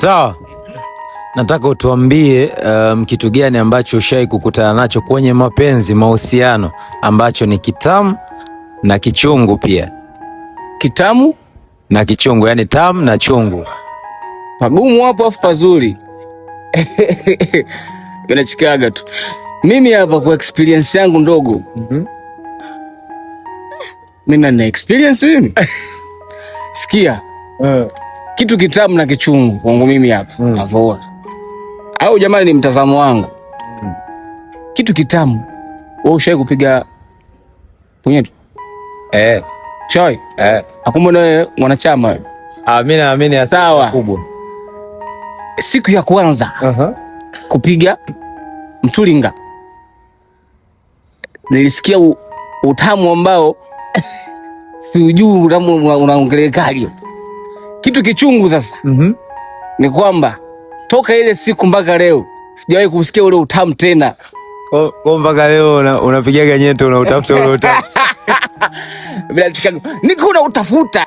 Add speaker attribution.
Speaker 1: Sawa. Nataka utuambie kitu gani ambacho ushai kukutana nacho kwenye mapenzi, mahusiano, ambacho ni kitamu na kichungu pia.
Speaker 2: Kitamu
Speaker 1: na kichungu, yani tamu na chungu.
Speaker 2: Pagumu hapo afu pazuri. Unachikaga tu. Mimi hapa kwa experience yangu ndogo. Mimi na experience mimi. Sikia. Kitu kitamu na kichungu kwangu mimi hapa navyoona. Au jamani ni mtazamo wangu. Kitu kitamu. Wewe ushawahi kupiga punyeto? Chai? Akumbe wewe mwanachama wewe.
Speaker 1: Mimi naamini
Speaker 2: sawa kubwa. Siku ya kwanza kupiga mtulinga nilisikia utamu ambao siujui utamu unaongelekaje. Kitu kichungu sasa ni kwamba toka ile siku mpaka leo sijawahi kusikia ule utamu tena.
Speaker 1: Kwa mpaka leo unapigaga nyeto, unatafuta ule utamu.
Speaker 2: Bila chikago niko na utafuta.